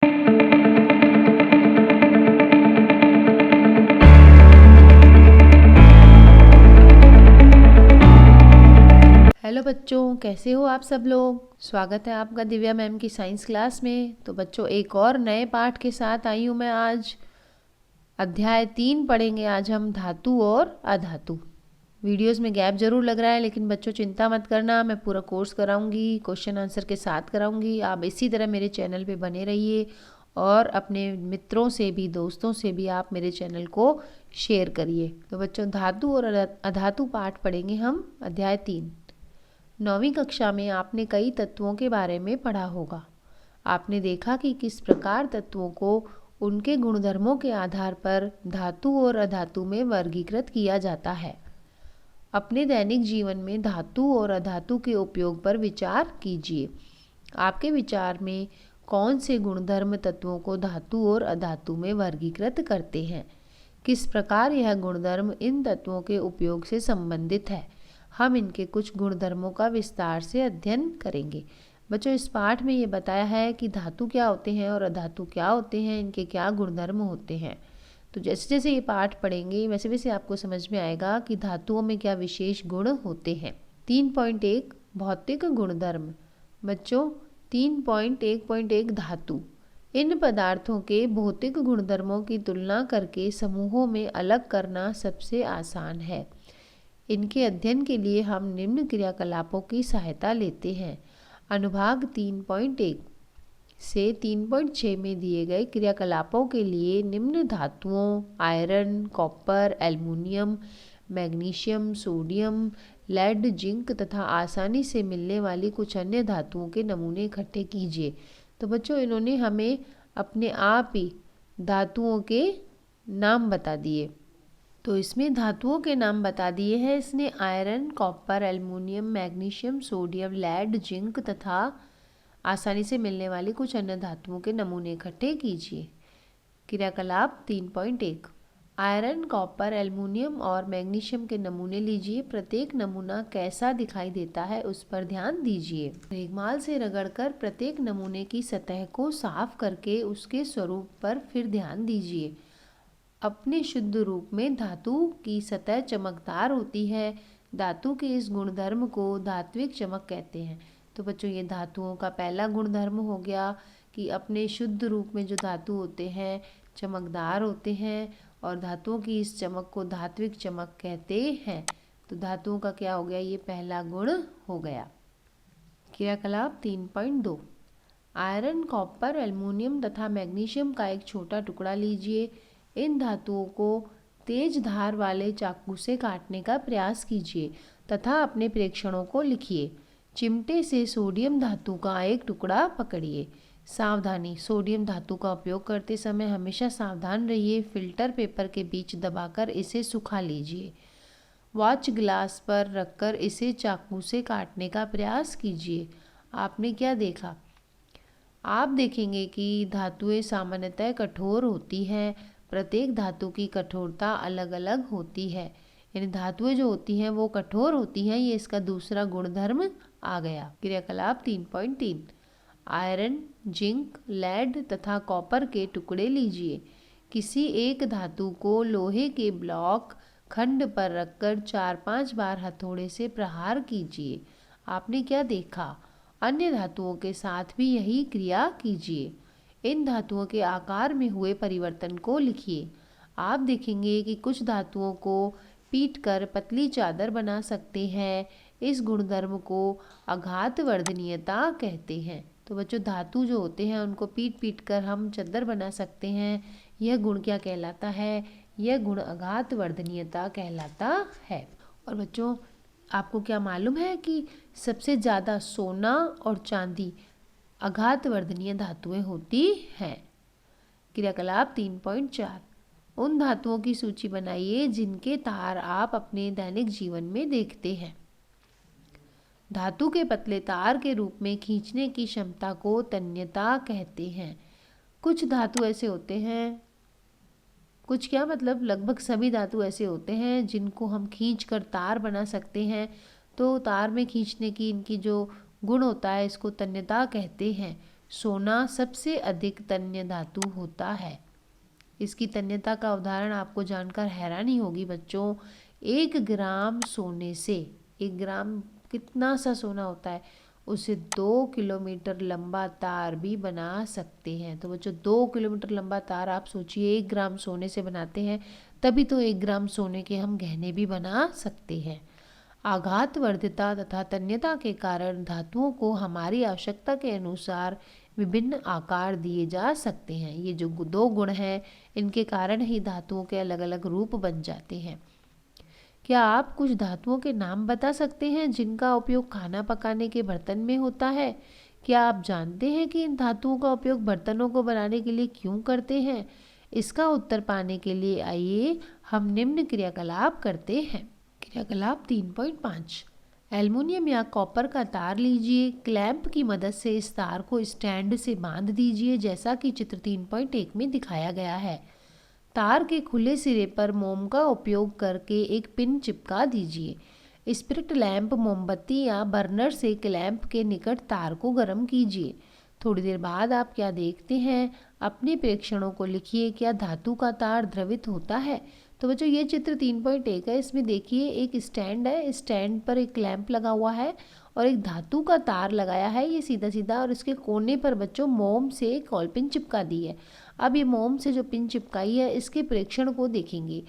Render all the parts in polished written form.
Hello बच्चों, कैसे हो आप सब लोग। स्वागत है आपका दिव्या मैम की साइंस क्लास में। तो बच्चों, एक और नए पाठ के साथ आई हूँ मैं आज। अध्याय 3 पढ़ेंगे आज हम, धातु और अधातु। वीडियोस में गैप जरूर लग रहा है, लेकिन बच्चों चिंता मत करना, मैं पूरा कोर्स कराऊंगी, क्वेश्चन आंसर के साथ कराऊंगी। आप इसी तरह मेरे चैनल पे बने रहिए और अपने मित्रों से भी, दोस्तों से भी आप मेरे चैनल को शेयर करिए। तो बच्चों, धातु और अधातु पाठ पढ़ेंगे हम, अध्याय 3। 9वीं कक्षा में आपने कई तत्वों के बारे में पढ़ा होगा। आपने देखा कि किस प्रकार तत्वों को उनके गुणधर्मों के आधार पर धातु और अधातु में वर्गीकृत किया जाता है। अपने दैनिक जीवन में धातु और अधातु के उपयोग पर विचार कीजिए। आपके विचार में कौन से गुणधर्म तत्वों को धातु और अधातु में वर्गीकृत करते हैं? किस प्रकार यह गुणधर्म इन तत्वों के उपयोग से संबंधित है? हम इनके कुछ गुणधर्मों का विस्तार से अध्ययन करेंगे। बच्चों, इस पाठ में ये बताया है कि धातु क्या होते हैं और अधातु क्या होते हैं, इनके क्या गुणधर्म होते हैं। तो जैसे जैसे ये पाठ पढ़ेंगे वैसे वैसे आपको समझ में आएगा कि धातुओं में क्या विशेष गुण होते हैं। 3.1 भौतिक गुणधर्म। बच्चों, 3.1.1 धातु। इन पदार्थों के भौतिक गुणधर्मों की तुलना करके समूहों में अलग करना सबसे आसान है। इनके अध्ययन के लिए हम निम्न क्रियाकलापों की सहायता लेते हैं। अनुभाग 3.1 से 3.6 में दिए गए क्रियाकलापों के लिए निम्न धातुओं iron, copper, aluminium, magnesium, sodium, lead, zinc तथा आसानी से मिलने वाली कुछ अन्य धातुओं के नमूने इकट्ठे कीजिए। तो बच्चों, इन्होंने हमें अपने आप ही धातुओं के नाम बता दिए। तो इसमें धातुओं के नाम बता दिए हैं इसने। Iron, copper, aluminium, magnesium, sodium, lead, zinc तथा आसानी से मिलने वाली कुछ अन्य धातुओं के नमूने इकट्ठे कीजिए। क्रियाकलाप 3.1 आयरन, कॉपर, एल्युमिनियम और मैग्नीशियम के नमूने लीजिए। प्रत्येक नमूना कैसा दिखाई देता है उस पर ध्यान दीजिए। रेगमाल से रगड़कर प्रत्येक नमूने की सतह को साफ करके उसके स्वरूप पर फिर ध्यान दीजिए। अपने शुद्ध रूप में धातु की सतह चमकदार होती है। धातु के इस गुणधर्म को धात्विक चमक कहते हैं। तो बच्चों, ये धातुओं का पहला गुणधर्म हो गया कि अपने शुद्ध रूप में जो धातु होते हैं चमकदार होते हैं, और धातुओं की इस चमक को धात्विक चमक कहते हैं। तो धातुओं का क्या हो गया, ये पहला गुण हो गया। क्रियाकलाप 3.2 आयरन, कॉपर, एल्युमिनियम तथा मैग्नीशियम का एक छोटा टुकड़ा लीजिए। इन धातुओं को तेज धार वाले चाकू से काटने का प्रयास कीजिए तथा अपने प्रेक्षणों को लिखिए। चिमटे से सोडियम धातु का एक टुकड़ा पकड़िए। सावधानी, सोडियम धातु का उपयोग करते समय हमेशा सावधान रहिए। फिल्टर पेपर के बीच दबाकर इसे सुखा लीजिए। वॉच ग्लास पर रखकर इसे चाकू से काटने का प्रयास कीजिए। आपने क्या देखा? आप देखेंगे कि धातुएं सामान्यतः कठोर होती हैं। प्रत्येक धातु की कठोरता अलग अलग होती है। यानी धातुएं जो होती हैं वो कठोर होती हैं। ये इसका दूसरा गुणधर्म आ गया। क्रियाकलाप 3.3 आयरन, जिंक, लेड तथा कॉपर के टुकड़े लीजिए। किसी एक धातु को लोहे के ब्लॉक खंड पर रखकर 4-5 बार हथौड़े से प्रहार कीजिए। आपने क्या देखा? अन्य धातुओं के साथ भी यही क्रिया कीजिए। इन धातुओं के आकार में हुए परिवर्तन को लिखिए। आप देखेंगे कि कुछ धातुओं को पीटकर पतली चादर बना सकते हैं। इस गुणधर्म को आघातवर्धनीयता कहते हैं। तो बच्चों, धातु जो होते हैं उनको पीट पीट कर हम चादर बना सकते हैं। यह गुण क्या कहलाता है? यह गुण आघातवर्धनीयता कहलाता है। और बच्चों, आपको क्या मालूम है कि सबसे ज़्यादा सोना और चांदी आघातवर्धनीय धातुएं होती हैं। क्रियाकलाप 3.4 उन धातुओं की सूची बनाइए जिनके तार आप अपने दैनिक जीवन में देखते हैं। धातु के पतले तार के रूप में खींचने की क्षमता को तन्यता कहते हैं। कुछ धातु ऐसे होते हैं, कुछ क्या मतलब लगभग सभी धातु ऐसे होते हैं जिनको हम खींच कर तार बना सकते हैं। तो तार में खींचने की इनकी जो गुण होता है इसको तन्यता कहते हैं। सोना सबसे अधिक तन्य धातु होता है। इसकी तन्यता का उदाहरण आपको जानकर हैरानी होगी बच्चों। 1 ग्राम सोने से, 1 ग्राम कितना सा सोना होता है, उसे 2 किलोमीटर लंबा तार भी बना सकते हैं। तो बच्चों 2 किलोमीटर लंबा तार आप सोचिए 1 ग्राम सोने से बनाते हैं, तभी तो 1 ग्राम सोने के हम गहने भी बना सकते हैं। आघातवर्धिता तथा तन्यता के कारण धातुओं को हमारी आवश्यकता के अनुसार विभिन्न आकार दिए जा सकते हैं। ये जो 2 गुण हैं, इनके कारण ही धातुओं के अलग अलग रूप बन जाते हैं। क्या आप कुछ धातुओं के नाम बता सकते हैं जिनका उपयोग खाना पकाने के बर्तन में होता है? क्या आप जानते हैं कि इन धातुओं का उपयोग बर्तनों को बनाने के लिए क्यों करते हैं? इसका उत्तर पाने के लिए आइए हम निम्न क्रियाकलाप करते हैं। क्रियाकलाप 3.5। एल्युमिनियम या कॉपर का तार लीजिए, क्लैंप की मदद से इस तार को स्टैंड से बांध दीजिए जैसा कि चित्र 3.1 में दिखाया गया है। तार के खुले सिरे पर मोम का उपयोग करके एक पिन चिपका दीजिए। स्पिरिट लैंप मोमबत्ती या बर्नर से क्लैंप के निकट तार को गर्म कीजिए। थोड़ी देर बाद आप क्या देखते हैं? अपने प्रेक्षणों को लिखिए। क्या धातु का तार द्रवित होता है? तो बच्चों ये चित्र 3.1 है। इसमें देखिए एक स्टैंड है, स्टैंड पर एक क्लैंप लगा हुआ है और एक धातु का तार लगाया है, ये सीधा सीधा, और इसके कोने पर बच्चों मोम से कॉल पिन चिपका दी है। अब ये मोम से जो पिन चिपकाई है, इसके प्रेक्षण को देखेंगे।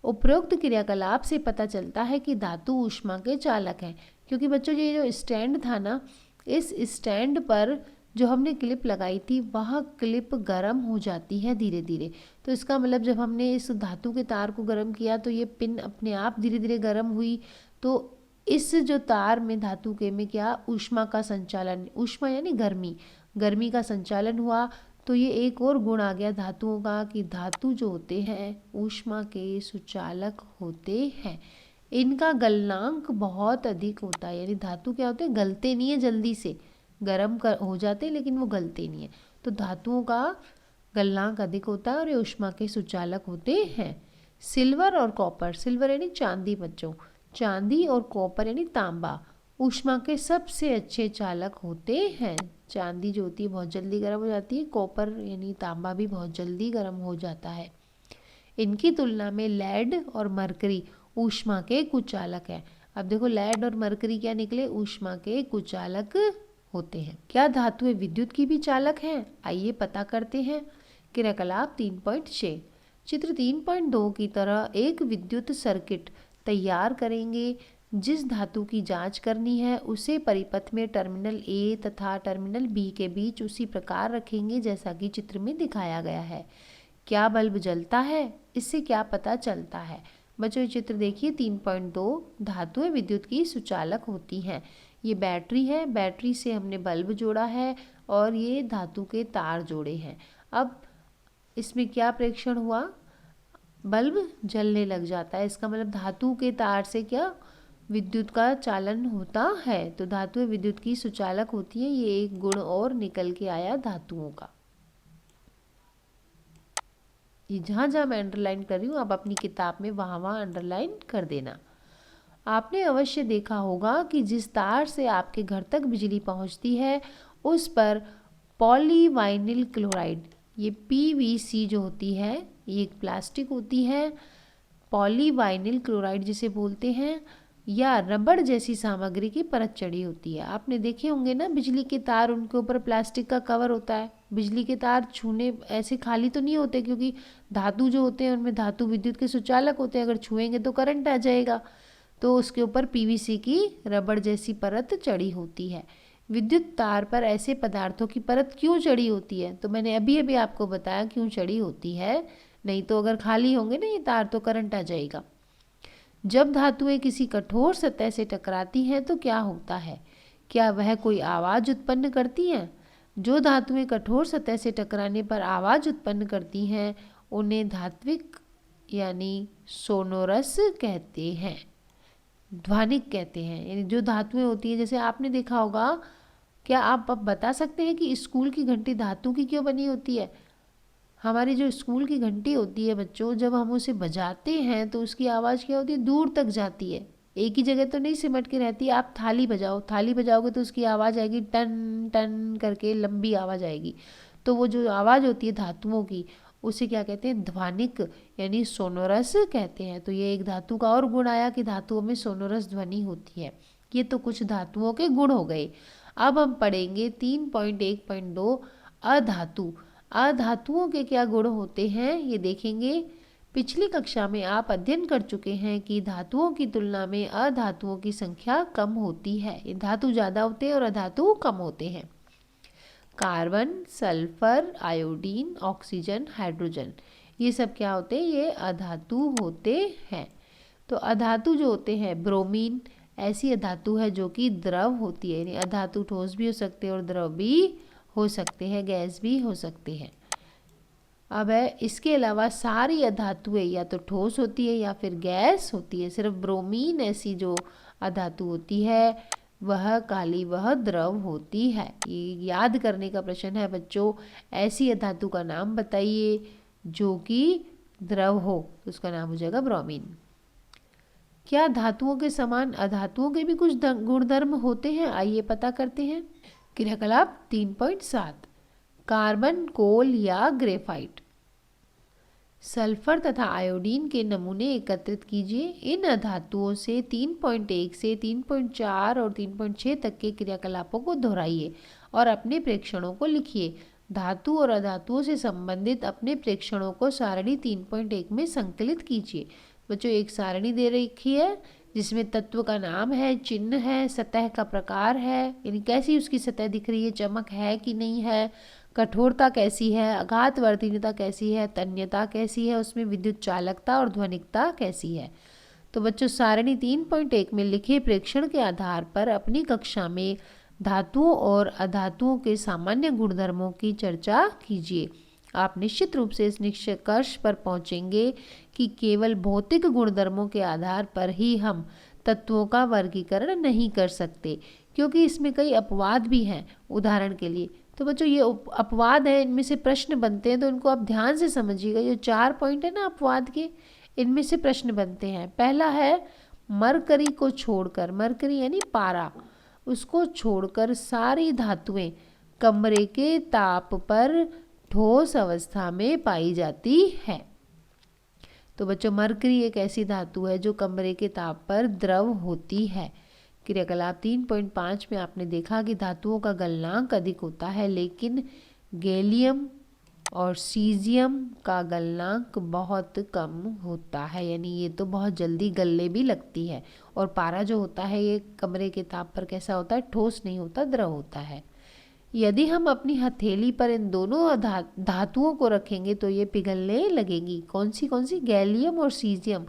उपरोक्त क्रियाकलाप से पता चलता है कि धातु ऊष्मा के चालक हैं, क्योंकि बच्चों ये जो स्टैंड था ना, इस स्टैंड पर जो हमने क्लिप लगाई थी वह क्लिप गर्म हो जाती है धीरे धीरे। तो इसका मतलब जब हमने इस धातु के तार को गर्म किया तो ये पिन अपने आप धीरे धीरे गर्म हुई। तो इस जो तार में धातु के में क्या ऊष्मा का संचालन, ऊष्मा यानी गर्मी, गर्मी का संचालन हुआ। तो ये एक और गुण आ गया धातुओं का कि धातु जो होते हैं ऊष्मा के सुचालक होते हैं। इनका गलनांक बहुत अधिक होता है, यानी धातु क्या होते हैं, गलते नहीं है जल्दी से, गर्म हो जाते हैं लेकिन वो गलते नहीं है। तो धातुओं का गलनांक अधिक होता है और ये ऊष्मा के सुचालक होते हैं। सिल्वर और कॉपर, सिल्वर यानी चांदी बच्चों, चांदी और कॉपर यानी तांबा ऊष्मा के सबसे अच्छे चालक होते हैं। चांदी जो होती है बहुत जल्दी गर्म हो जाती है, कॉपर यानी तांबा भी बहुत जल्दी गर्म हो जाता है। इनकी तुलना में लेड और मरकरी ऊष्मा के कुचालक हैं। अब देखो लेड और मरकरी क्या निकले, ऊष्मा के कुचालक होते हैं। क्या धातुएं विद्युत की भी चालक हैं? आइए पता करते हैं। क्रियाकलाप 3.6। चित्र 3.2 की तरह एक विद्युत सर्किट तैयार करेंगे। जिस धातु की जांच करनी है उसे परिपथ में टर्मिनल ए तथा टर्मिनल बी के बीच उसी प्रकार रखेंगे जैसा कि चित्र में दिखाया गया है। क्या बल्ब जलता है? इससे क्या पता चलता है? बच्चों चित्र देखिए 3.2। धातुएं विद्युत की सुचालक होती हैं। ये बैटरी है, बैटरी से हमने बल्ब जोड़ा है और ये धातु के तार जोड़े हैं। अब इसमें क्या प्रेक्षण हुआ, बल्ब जलने लग जाता है। इसका मतलब धातु के तार से क्या विद्युत का चालन होता है। तो धातुएं विद्युत की सुचालक होती हैं। ये एक गुण और निकल के आया धातुओं का। ये जहाँ जहाँ मैं अंडरलाइन कर रही हूँ आप अपनी किताब में वहाँ वहाँ अंडरलाइन कर देना। आपने अवश्य देखा होगा कि जिस तार से आपके घर तक बिजली पहुँचती है उस पर पॉलीवाइनिल क्लोराइड, ये PVC जो होती है, ये एक प्लास्टिक होती है, पॉलीवाइनिल क्लोराइड जिसे बोलते हैं, या रबड़ जैसी सामग्री की परत चढ़ी होती है। आपने देखे होंगे ना बिजली के तार, उनके ऊपर प्लास्टिक का कवर होता है। बिजली के तार छूने ऐसे खाली तो नहीं होते, क्योंकि धातु जो होते हैं उनमें धातु विद्युत के सुचालक होते हैं, अगर छुएंगे तो करंट आ जाएगा। तो उसके ऊपर PVC की रबड़ जैसी परत चढ़ी होती है। विद्युत तार पर ऐसे पदार्थों की परत क्यों चढ़ी होती है? तो मैंने अभी अभी आपको बताया क्यों चढ़ी होती है, नहीं तो अगर खाली होंगे ना ये तार तो करंट आ जाएगा। जब धातुएं किसी कठोर सतह से टकराती हैं तो क्या होता है? क्या वह कोई आवाज़ उत्पन्न करती हैं? जो धातुएं कठोर सतह से टकराने पर आवाज़ उत्पन्न करती हैं उन्हें धात्विक यानी सोनोरस कहते हैं, ध्वनिक कहते हैं। यानी जो धातुएं होती हैं, जैसे आपने देखा होगा, क्या आप अब बता सकते हैं कि स्कूल की घंटी धातु की क्यों बनी होती है? हमारी जो स्कूल की घंटी होती है बच्चों, जब हम उसे बजाते हैं तो उसकी आवाज़ क्या होती है, दूर तक जाती है, एक ही जगह तो नहीं सिमट के रहती। आप थाली बजाओ, थाली बजाओगे तो उसकी आवाज़ आएगी टन टन करके, लंबी आवाज़ आएगी। तो वो जो आवाज़ होती है धातुओं की, उसे क्या कहते हैं? ध्वनिक यानी सोनोरस कहते हैं। तो ये एक धातु का और गुण आया कि धातुओं में सोनोरस ध्वनि होती है। ये तो कुछ धातुओं के गुण हो गए। अब हम पढ़ेंगे 3.1.2 अधातु। अधातुओं के क्या गुण होते हैं ये देखेंगे। पिछली कक्षा में आप अध्ययन कर चुके हैं कि धातुओं की तुलना में अधातुओं की संख्या कम होती है। ये धातु ज़्यादा होते हैं और अधातु कम होते हैं। Carbon, sulphur, iodine, oxygen, hydrogen, ये सब क्या होते हैं? ये अधातु होते हैं। तो अधातु जो होते हैं, ब्रोमीन ऐसी अधातु है जो कि द्रव होती है, यानी अधातु ठोस भी हो सकते हैं और द्रव भी हो सकते हैं, गैस भी हो सकते हैं। अब है इसके अलावा सारी अधातुएं या तो ठोस होती है या फिर गैस होती है। सिर्फ ब्रोमीन ऐसी जो अधातु होती है वह काली, वह द्रव होती है। ये याद करने का प्रश्न है बच्चों। ऐसी अधातु का नाम बताइए जो कि द्रव हो, उसका नाम हो जाएगा ब्रोमीन। क्या धातुओं के समान अधातुओं के भी कुछ गुणधर्म होते हैं? आइए पता करते हैं। क्रियाकलाप 3.7 कार्बन, कोल या ग्रेफाइट। सल्फर तथा आयोडीन के नमूने एकत्रित कीजिए। इन अधातुओं से 3.1 से 3.4 और 3.6 तक के क्रियाकलापों को दोहराइए और अपने प्रेक्षणों को लिखिए। धातु और अधातुओं से संबंधित अपने प्रेक्षणों को सारणी 3.1 में संकलित कीजिए। बच्चों एक सारणी दे रखी है जिसमें तत्व का नाम है, चिन्ह है, सतह का प्रकार है, यानी कैसी उसकी सतह दिख रही है, चमक है कि नहीं है, कठोरता कैसी है, आघात वर्धनीयता कैसी है, तन्यता कैसी है, उसमें विद्युत चालकता और ध्वनिकता कैसी है। तो बच्चों सारणी 3.1 में लिखे प्रेक्षण के आधार पर अपनी कक्षा में धातुओं और अधातुओं के सामान्य गुणधर्मों की चर्चा कीजिए। आप निश्चित रूप से इस निष्कर्ष पर पहुंचेंगे कि केवल भौतिक गुणधर्मों के आधार पर ही हम तत्वों का वर्गीकरण नहीं कर सकते, क्योंकि इसमें कई अपवाद भी हैं। उदाहरण के लिए तो बच्चों ये अपवाद है, इनमें से प्रश्न बनते हैं, तो इनको आप ध्यान से समझिएगा। ये 4 पॉइंट है ना अपवाद के, इनमें से प्रश्न बनते हैं। पहला है मरकरी को छोड़कर, मरकरी यानी पारा, उसको छोड़कर सारी धातुएं कमरे के ताप पर ठोस अवस्था में पाई जाती है। तो बच्चों मरकरी एक ऐसी धातु है जो कमरे के ताप पर द्रव होती है। क्रियाकलाप 3.5 में आपने देखा कि धातुओं का गलनांक अधिक होता है, लेकिन गैलियम और सीजियम का गलनांक बहुत कम होता है, यानी ये तो बहुत जल्दी गलने भी लगती है। और पारा जो होता है ये कमरे के ताप पर कैसा होता है? ठोस नहीं होता, द्रव होता है। यदि हम अपनी हथेली पर इन दोनों धातुओं को रखेंगे तो ये पिघलने लगेगी। कौन सी? गैलियम और सीजियम,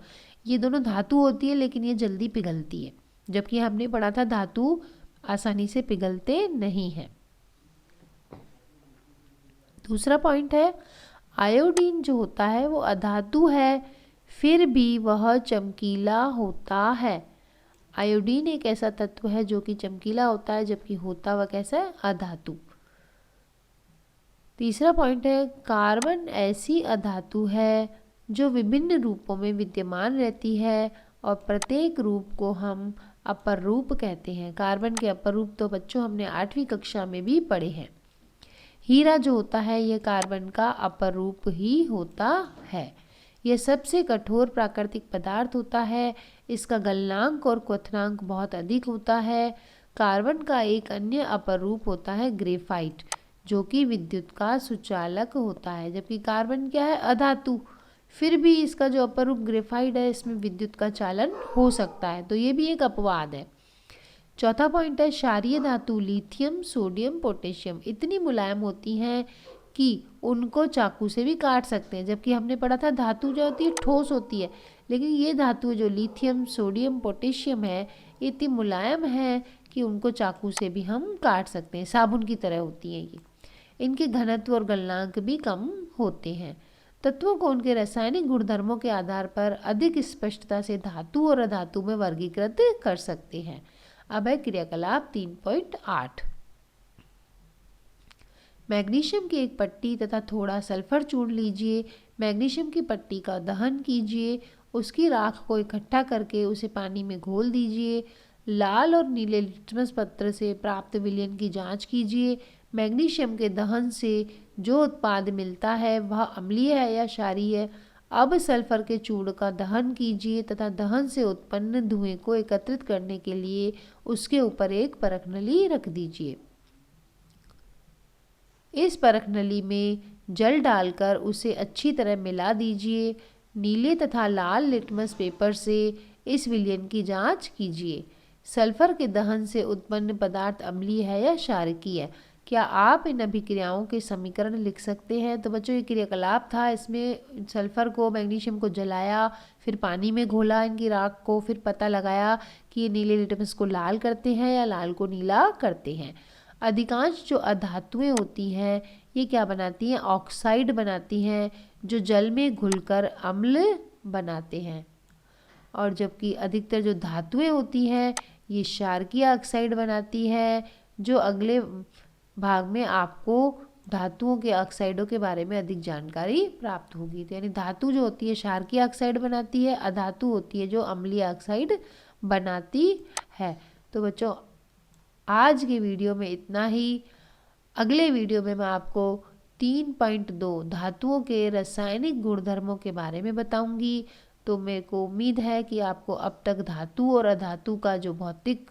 ये दोनों धातु होती है लेकिन ये जल्दी पिघलती है, जबकि हमने पढ़ा था धातु आसानी से पिघलते नहीं हैं। दूसरा पॉइंट है आयोडीन जो होता है वो अधातु है, फिर भी वह चमकीला होता है। आयोडीन एक ऐसा तत्व है जो कि चमकीला होता है, जबकि होता वह कैसा है? अधातु। तीसरा पॉइंट है कार्बन ऐसी अधातु है जो विभिन्न रूपों में विद्यमान रहती है और प्रत्येक रूप को हम अपर रूप कहते हैं। कार्बन के अपर रूप तो बच्चों हमने 8वीं कक्षा में भी पढ़े हैं। हीरा जो होता है यह कार्बन का अपर रूप ही होता है। यह सबसे कठोर प्राकृतिक पदार्थ होता है। इसका गलनांक और क्वथनांक बहुत अधिक होता है। कार्बन का एक अन्य अपर रूप होता है ग्रेफाइट, जो कि विद्युत का सुचालक होता है, जबकि कार्बन क्या है? अधातु, फिर भी इसका जो अपर रूप ग्रेफाइट है इसमें विद्युत का चालन हो सकता है, तो ये भी एक अपवाद है। चौथा पॉइंट है क्षारीय धातु लिथियम, सोडियम, पोटेशियम इतनी मुलायम होती हैं कि उनको चाकू से भी काट सकते हैं, जबकि हमने पढ़ा था धातु जो होती है ठोस होती है, लेकिन ये धातु जो लिथियम, सोडियम, पोटेशियम है इतनी मुलायम है कि उनको चाकू से भी हम काट सकते हैं, साबुन की तरह होती हैं ये। इनके घनत्व और गलनांक भी कम होते हैं। तत्वों को उनके रासायनिक गुणधर्मों के आधार पर अधिक स्पष्टता से धातु और अधातु में वर्गीकृत कर सकते हैं। अब है क्रियाकलाप 3.8। मैग्नीशियम की एक पट्टी तथा थोड़ा सल्फर चूर्ण लीजिए। मैग्नीशियम की पट्टी का दहन कीजिए उसकी राख को इकट्ठा करके उसे पानी में घोल दीजिए। लाल और नीले लिटमस पत्र से प्राप्त विलयन की जांच कीजिए। मैग्नीशियम के दहन से जो उत्पाद मिलता है वह अम्लीय है या क्षारीय है। अब सल्फर के चूर्ण का दहन कीजिए तथा दहन से उत्पन्न धुएं को एकत्रित करने के लिए उसके ऊपर एक परख नली रख दीजिए। इस परख नली में जल डालकर उसे अच्छी तरह मिला दीजिए। नीले तथा लाल लिटमस पेपर से इस विलयन की जांच कीजिए। सल्फर के दहन से उत्पन्न पदार्थ अम्लीय है या क्षारकीय है। क्या आप इन अभिक्रियाओं के समीकरण लिख सकते हैं? तो बच्चों ये क्रियाकलाप था, इसमें सल्फर को मैग्नीशियम को जलाया, फिर पानी में घोला इनकी राख को, फिर पता लगाया कि ये नीले लिटमस को लाल करते हैं या लाल को नीला करते हैं। अधिकांश जो अधातुएं होती हैं ये क्या बनाती हैं? ऑक्साइड बनाती हैं जो जल में घुलकर अम्ल बनाते हैं। और जबकि अधिकतर जो धातुएं होती हैं ये क्षारकीय ऑक्साइड बनाती है। जो अगले भाग में आपको धातुओं के ऑक्साइडों के बारे में अधिक जानकारी प्राप्त होगी। तो यानी धातु जो होती है क्षारकीय ऑक्साइड बनाती है, अधातु होती है जो अम्लीय ऑक्साइड बनाती है। तो बच्चों आज के वीडियो में इतना ही। अगले वीडियो में मैं आपको 3.2 धातुओं के रासायनिक गुणधर्मों के बारे में बताऊंगी। तो मेरे को उम्मीद है कि आपको अब तक धातु और अधातु का जो भौतिक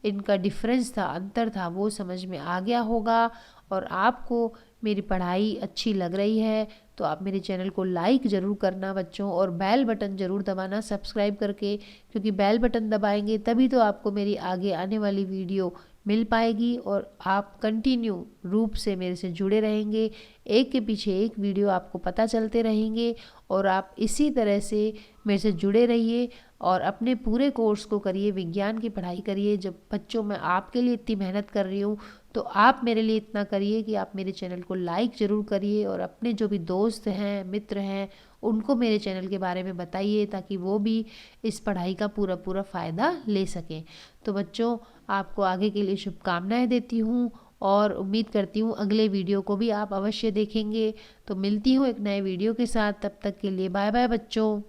इनका डिफरेंस था, अंतर था, वो समझ में आ गया होगा और आपको मेरी पढ़ाई अच्छी लग रही है। तो आप मेरे चैनल को लाइक ज़रूर करना बच्चों, और बेल बटन ज़रूर दबाना सब्सक्राइब करके, क्योंकि बेल बटन दबाएंगे तभी तो आपको मेरी आगे आने वाली वीडियो मिल पाएगी और आप कंटिन्यू रूप से मेरे से जुड़े रहेंगे। एक के पीछे एक वीडियो आपको पता चलते रहेंगे और आप इसी तरह से मेरे से जुड़े रहिए और अपने पूरे कोर्स को करिए, विज्ञान की पढ़ाई करिए। जब बच्चों मैं आपके लिए इतनी मेहनत कर रही हूँ तो आप मेरे लिए इतना करिए कि आप मेरे चैनल को लाइक ज़रूर करिए और अपने जो भी दोस्त हैं, मित्र हैं, उनको मेरे चैनल के बारे में बताइए ताकि वो भी इस पढ़ाई का पूरा पूरा फ़ायदा ले सकें। तो बच्चों आपको आगे के लिए शुभकामनाएं देती हूँ और उम्मीद करती हूँ अगले वीडियो को भी आप अवश्य देखेंगे। तो मिलती हूँ एक नए वीडियो के साथ, तब तक के लिए बाय बाय बच्चों।